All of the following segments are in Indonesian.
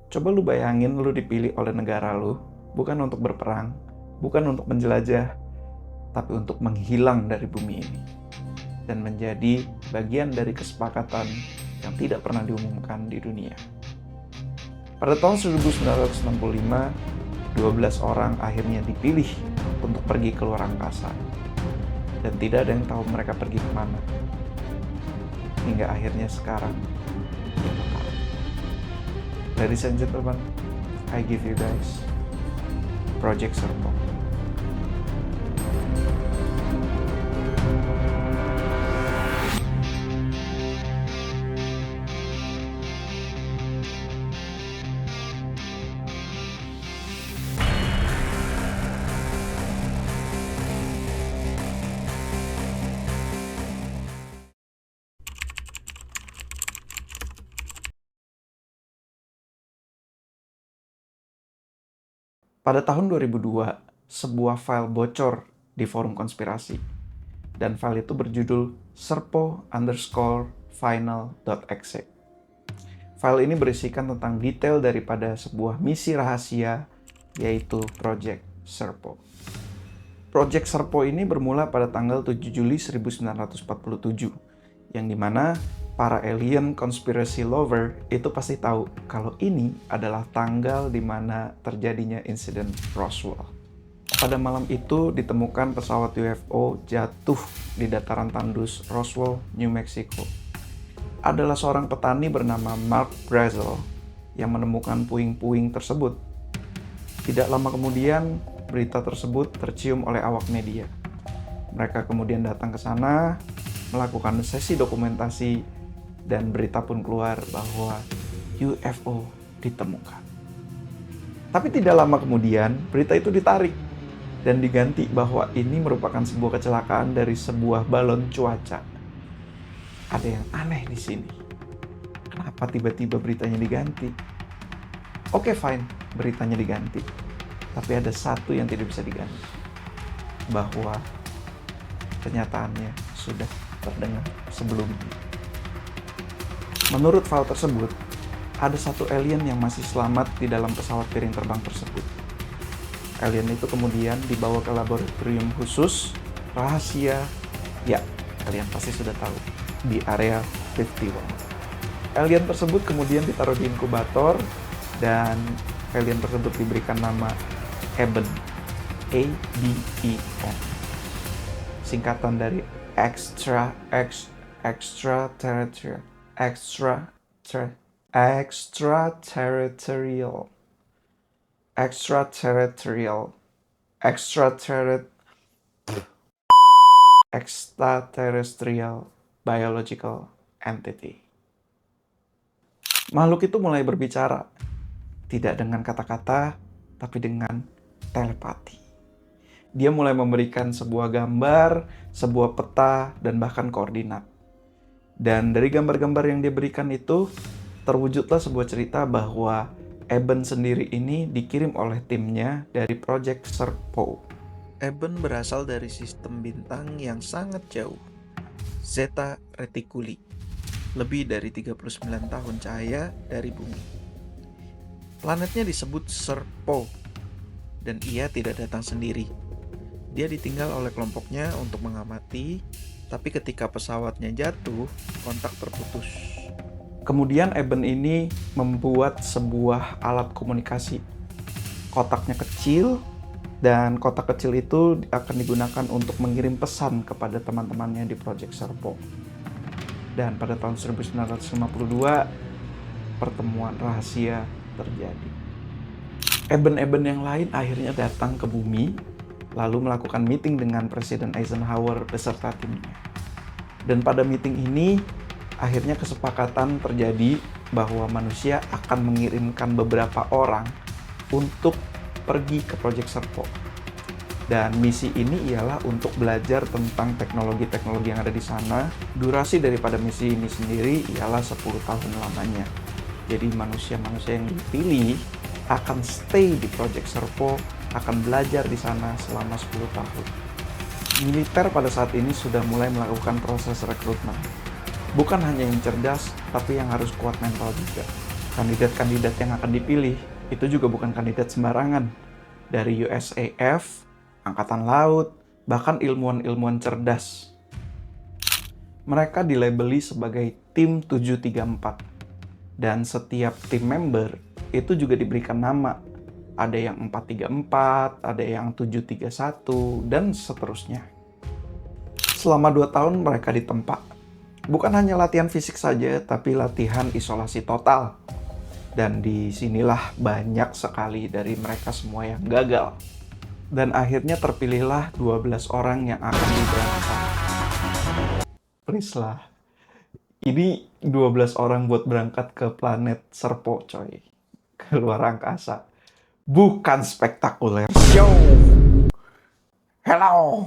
Coba lu bayangin lu dipilih oleh negara lu, bukan untuk berperang, bukan untuk menjelajah, tapi untuk menghilang dari bumi ini. Dan menjadi bagian dari kesepakatan yang tidak pernah diumumkan di dunia. Pada tahun 1965, 12 orang akhirnya dipilih untuk pergi ke luar angkasa. Dan tidak ada yang tahu mereka pergi kemana. Hingga akhirnya sekarang kita tahu. Ladies and gentlemen, I give you guys Project Serpo. Pada tahun 2002, sebuah file bocor di forum konspirasi. Dan file itu berjudul serpo_final.exe. File ini berisikan tentang detail daripada sebuah misi rahasia, yaitu Project Serpo. Project Serpo ini bermula pada tanggal 7 Juli 1947, yang dimana para alien conspiracy lover itu pasti tahu kalau ini adalah tanggal di mana terjadinya insiden Roswell. Pada malam itu ditemukan pesawat UFO jatuh di dataran tandus Roswell, New Mexico. Adalah seorang petani bernama Mark Brazel yang menemukan puing-puing tersebut. Tidak lama kemudian, berita tersebut tercium oleh awak media. Mereka kemudian datang ke sana, melakukan sesi dokumentasi, dan berita pun keluar bahwa UFO ditemukan. Tapi tidak lama kemudian, berita itu ditarik dan diganti bahwa ini merupakan sebuah kecelakaan dari sebuah balon cuaca. Ada yang aneh di sini. Kenapa tiba-tiba beritanya diganti? Oke, fine, beritanya diganti. Tapi ada satu yang tidak bisa diganti. Bahwa kenyataannya sudah terdengar sebelumnya. Menurut file tersebut, ada satu alien yang masih selamat di dalam pesawat piring terbang tersebut. Alien itu kemudian dibawa ke laboratorium khusus, rahasia, ya, kalian pasti sudah tahu, di Area 51. Alien tersebut kemudian ditaruh di inkubator, dan alien tersebut diberikan nama Aben, A-B-E-N. Singkatan dari extraterrestrial. Extraterrestrial biological entity. Makhluk itu mulai berbicara, tidak dengan kata-kata, tapi dengan telepati. Dia mulai memberikan sebuah gambar, sebuah peta, dan bahkan koordinat. Dan dari gambar-gambar yang dia berikan itu, terwujudlah sebuah cerita bahwa Aben sendiri ini dikirim oleh timnya dari Project Serpo. Aben berasal dari sistem bintang yang sangat jauh, Zeta Reticuli, lebih dari 39 tahun cahaya dari bumi. Planetnya disebut Serpo, dan ia tidak datang sendiri. Dia ditinggal oleh kelompoknya untuk mengamati, tapi ketika pesawatnya jatuh, kontak terputus. Kemudian Aben ini membuat sebuah alat komunikasi. Kotaknya kecil, dan kotak kecil itu akan digunakan untuk mengirim pesan kepada teman-temannya di Project Serpo. Dan pada tahun 1952, pertemuan rahasia terjadi. Aben-Aben yang lain akhirnya datang ke bumi, lalu melakukan meeting dengan Presiden Eisenhower beserta timnya. Dan pada meeting ini, akhirnya kesepakatan terjadi bahwa manusia akan mengirimkan beberapa orang untuk pergi ke Project Serpo. Dan misi ini ialah untuk belajar tentang teknologi-teknologi yang ada di sana. Durasi daripada misi ini sendiri ialah 10 tahun lamanya. Jadi manusia-manusia yang dipilih akan stay di Project Serpo, akan belajar di sana selama 10 tahun. Militer pada saat ini sudah mulai melakukan proses rekrutmen. Bukan hanya yang cerdas, tapi yang harus kuat mental juga. Kandidat-kandidat yang akan dipilih itu juga bukan kandidat sembarangan. Dari USAF, Angkatan Laut, bahkan ilmuwan-ilmuwan cerdas. Mereka dilabeli sebagai tim 734. Dan setiap tim member itu juga diberikan nama. Ada yang 434, ada yang 731, dan seterusnya. Selama 2 tahun mereka ditempa. Bukan hanya latihan fisik saja, tapi latihan isolasi total. Dan disinilah banyak sekali dari mereka semua yang gagal. Dan akhirnya terpilihlah 12 orang yang akan diberangkatkan. Please lah. Ini 12 orang buat berangkat ke planet Serpo, coy. Ke luar angkasa. Bukan spektakuler show. Hello.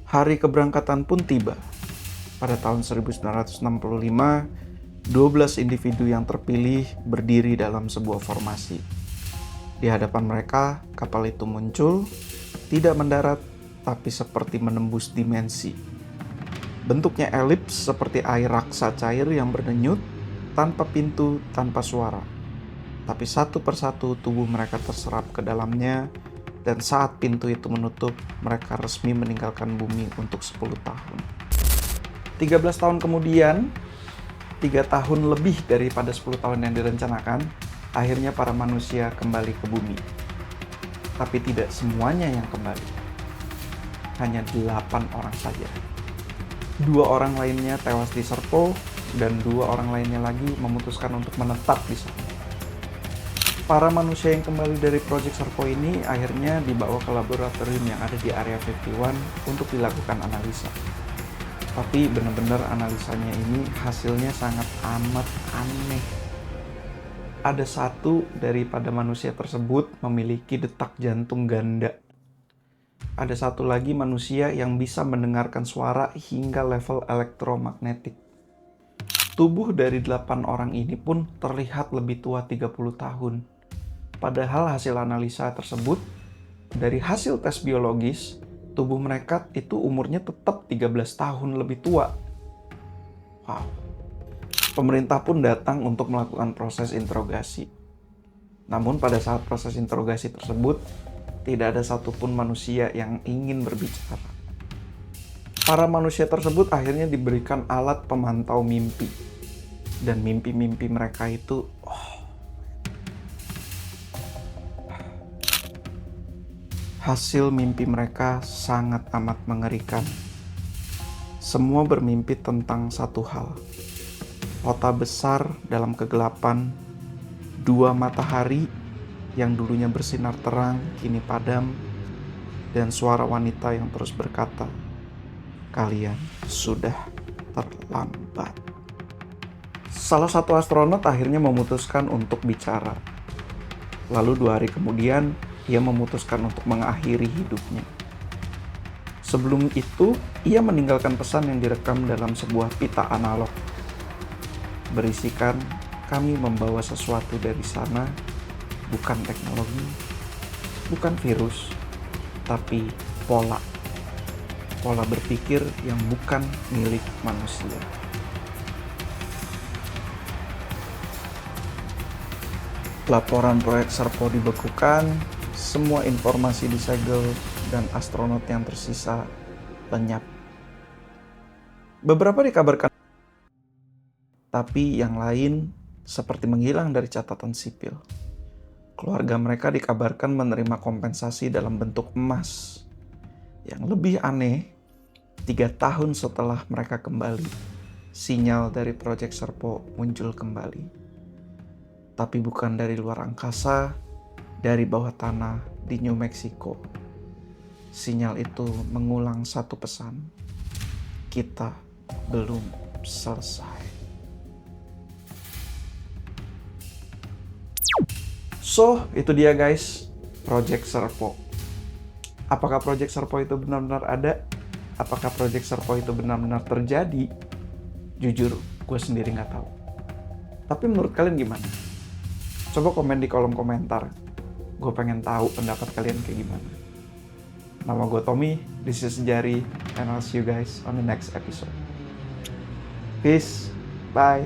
Hari keberangkatan pun tiba. Pada tahun 1965, 12 individu yang terpilih berdiri dalam sebuah formasi. Di hadapan mereka, kapal itu muncul, tidak mendarat, tapi seperti menembus dimensi. Bentuknya elips seperti air raksa cair yang berdenyut, tanpa pintu, tanpa suara. Tapi satu persatu tubuh mereka terserap ke dalamnya, dan saat pintu itu menutup, mereka resmi meninggalkan bumi untuk 10 tahun. 13 tahun kemudian, 3 tahun lebih daripada 10 tahun yang direncanakan, akhirnya para manusia kembali ke bumi. Tapi tidak semuanya yang kembali. Hanya 8 orang saja. 2 orang lainnya tewas di Serpo, dan 2 orang lainnya lagi memutuskan untuk menetap di sana. Para manusia yang kembali dari proyek Serpo ini akhirnya dibawa ke laboratorium yang ada di Area 51 untuk dilakukan analisa. Tapi benar-benar analisanya ini hasilnya sangat amat aneh. Ada satu daripada manusia tersebut memiliki detak jantung ganda. Ada satu lagi manusia yang bisa mendengarkan suara hingga level elektromagnetik. Tubuh dari 8 orang ini pun terlihat lebih tua 30 tahun. Padahal hasil analisa tersebut, dari hasil tes biologis, tubuh mereka itu umurnya tetap 13 tahun lebih tua. Wow. Pemerintah pun datang untuk melakukan proses interogasi. Namun pada saat proses interogasi tersebut, tidak ada satupun manusia yang ingin berbicara. Para manusia tersebut akhirnya diberikan alat pemantau mimpi. Dan mimpi-mimpi mereka itu, hasil mimpi mereka sangat amat mengerikan. Semua bermimpi tentang satu hal. Kota besar dalam kegelapan, 2 matahari yang dulunya bersinar terang kini padam, dan suara wanita yang terus berkata, "Kalian sudah terlambat." Salah satu astronot akhirnya memutuskan untuk bicara. Lalu 2 hari kemudian, ia memutuskan untuk mengakhiri hidupnya. Sebelum itu, ia meninggalkan pesan yang direkam dalam sebuah pita analog. Berisikan, kami membawa sesuatu dari sana, bukan teknologi, bukan virus, tapi pola. Pola berpikir yang bukan milik manusia. Laporan proyek Serpo dibekukan, semua informasi disegel, dan astronot yang tersisa lenyap. Beberapa dikabarkan, tapi yang lain seperti menghilang dari catatan sipil. Keluarga mereka dikabarkan menerima kompensasi dalam bentuk emas. Yang lebih aneh, 3 tahun setelah mereka kembali, sinyal dari proyek Serpo muncul kembali. Tapi bukan dari luar angkasa, dari bawah tanah di New Mexico. Sinyal itu mengulang satu pesan. Kita belum selesai. So, itu dia guys, Project Serpo. Apakah Project Serpo itu benar-benar ada? Apakah Project Serpo itu benar-benar terjadi? Jujur, gue sendiri nggak tahu. Tapi menurut kalian gimana? Coba komen di kolom komentar. Gue pengen tahu pendapat kalian kayak gimana. Nama gue Tommy, this is Jari, and I'll see you guys on the next episode. Peace, bye.